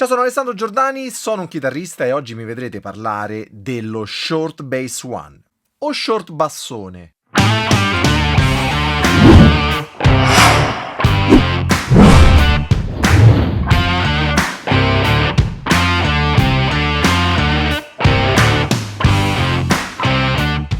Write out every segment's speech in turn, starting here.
Ciao, sono Alessandro Giordani, sono un chitarrista e oggi mi vedrete parlare dello Short Bass One o Short Bassone.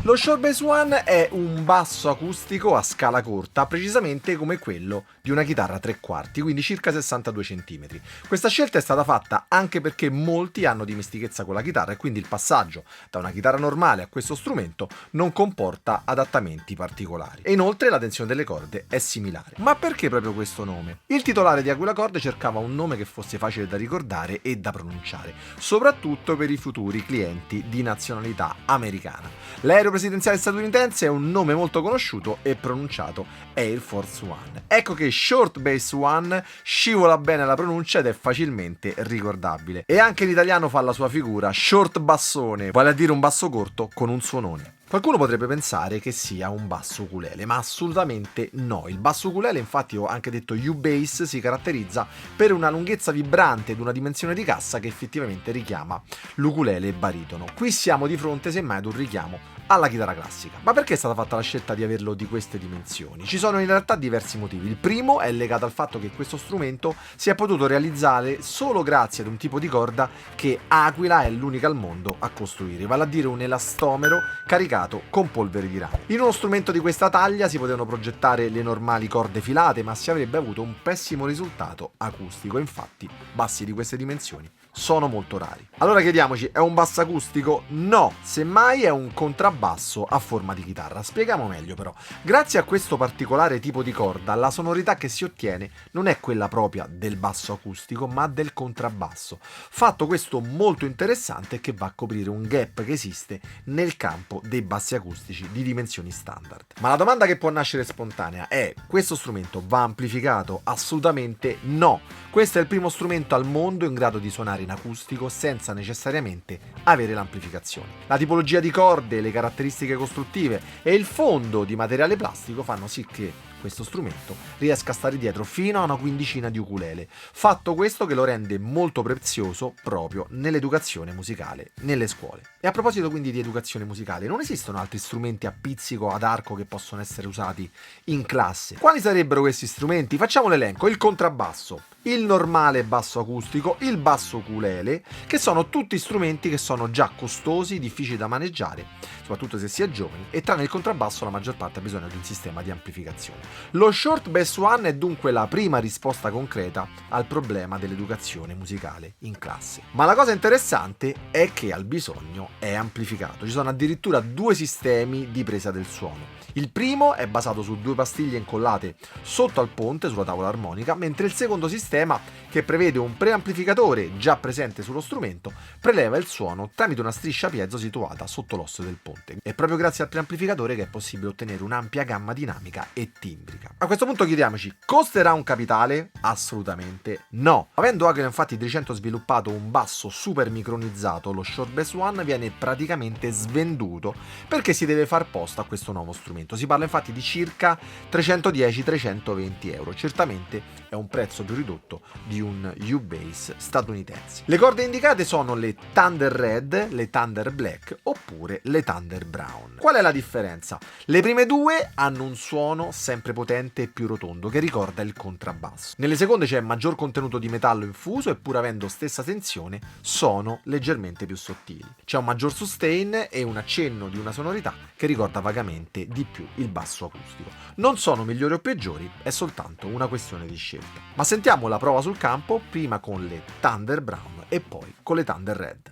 Lo Short Bass One è un basso acustico a scala corta, precisamente come quello di una chitarra 3/4, quindi circa 62 cm. Questa scelta è stata fatta anche perché molti hanno dimestichezza con la chitarra e quindi il passaggio da una chitarra normale a questo strumento non comporta adattamenti particolari. E inoltre la tensione delle corde è similare. Ma perché proprio questo nome? Il titolare di Aquila Corde cercava un nome che fosse facile da ricordare e da pronunciare, soprattutto per i futuri clienti di nazionalità americana. L'aereo presidenziale statunitense è un nome molto conosciuto e pronunciato Air Force One. Ecco che Short Bass One scivola bene la pronuncia ed è facilmente ricordabile. E anche in italiano fa la sua figura, short bassone, vale a dire un basso corto con un suonone. Qualcuno potrebbe pensare che sia un basso ukulele, ma assolutamente no. Il basso ukulele, infatti, ho anche detto U-Bass, si caratterizza per una lunghezza vibrante ed una dimensione di cassa che effettivamente richiama l'ukulele baritono. Qui siamo di fronte semmai ad un richiamo alla chitarra classica. Ma perché è stata fatta la scelta di averlo di queste dimensioni? Ci sono in realtà diversi motivi. Il primo è legato al fatto che questo strumento si è potuto realizzare solo grazie ad un tipo di corda che Aquila è l'unica al mondo a costruire, vale a dire un elastomero caricato con polvere di rame. In uno strumento di questa taglia si potevano progettare le normali corde filate, ma si avrebbe avuto un pessimo risultato acustico. Infatti, bassi di queste dimensioni sono molto rari. Allora chiediamoci, è un basso acustico? No, semmai è un contrabbasso a forma di chitarra. Spieghiamo meglio però. Grazie a questo particolare tipo di corda, la sonorità che si ottiene non è quella propria del basso acustico, ma del contrabbasso. Fatto questo molto interessante che va a coprire un gap che esiste nel campo dei bassi acustici di dimensioni standard. Ma la domanda che può nascere spontanea è: questo strumento va amplificato? Assolutamente no. Questo è il primo strumento al mondo in grado di suonare in acustico senza necessariamente avere l'amplificazione. La tipologia di corde, le caratteristiche costruttive e il fondo di materiale plastico fanno sì che questo strumento riesca a stare dietro fino a una quindicina di ukulele. Fatto questo che lo rende molto prezioso proprio nell'educazione musicale, nelle scuole. E a proposito quindi di educazione musicale, non esistono altri strumenti a pizzico ad arco che possono essere usati in classe? Quali sarebbero questi strumenti? Facciamo l'elenco: il contrabbasso, il normale basso acustico, il basso ukulele, che sono tutti strumenti che sono già costosi, difficili da maneggiare, soprattutto se si è giovani, e tranne il contrabbasso la maggior parte ha bisogno di un sistema di amplificazione. Lo Short Bass One è dunque la prima risposta concreta al problema dell'educazione musicale in classe. Ma la cosa interessante è che al bisogno è amplificato. Ci sono addirittura due sistemi di presa del suono. Il primo è basato su due pastiglie incollate sotto al ponte sulla tavola armonica, mentre il secondo sistema, che prevede un preamplificatore già presente sullo strumento, preleva il suono tramite una striscia piezo situata sotto l'osso del ponte. È proprio grazie al preamplificatore che è possibile ottenere un'ampia gamma dinamica e timbrica. A questo punto chiediamoci: costerà un capitale? Assolutamente no. Avendo Aquila infatti di recente sviluppato un basso super micronizzato, lo Short Bass One viene praticamente svenduto perché si deve far posto a questo nuovo strumento. Si parla infatti di circa 310-320 euro. Certamente è un prezzo più ridotto di un U-Bass statunitense. Le corde indicate sono le Thunder Red, le Thunder Black oppure le Thunder Brown. Qual è la differenza? Le prime due hanno un suono sempre potente e più rotondo che ricorda il contrabbasso. Nelle seconde c'è maggior contenuto di metallo infuso e pur avendo stessa tensione sono leggermente più sottili. C'è un maggior sustain e un accenno di una sonorità che ricorda vagamente di più il basso acustico. Non sono migliori o peggiori, è soltanto una questione di scelta. Ma sentiamo la prova sul campo, prima con le Thunder Brown e poi con le Thunder Red.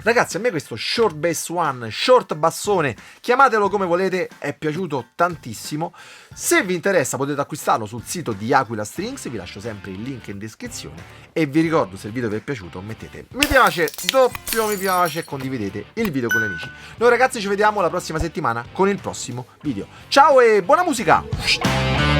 Ragazzi, a me questo short bass one, short bassone, chiamatelo come volete, è piaciuto tantissimo. Se vi interessa potete acquistarlo sul sito di Aquila Strings, vi lascio sempre il link in descrizione. E vi ricordo, se il video vi è piaciuto, mettete mi piace, doppio mi piace e condividete il video con gli amici. Noi ragazzi ci vediamo la prossima settimana con il prossimo video. Ciao e buona musica!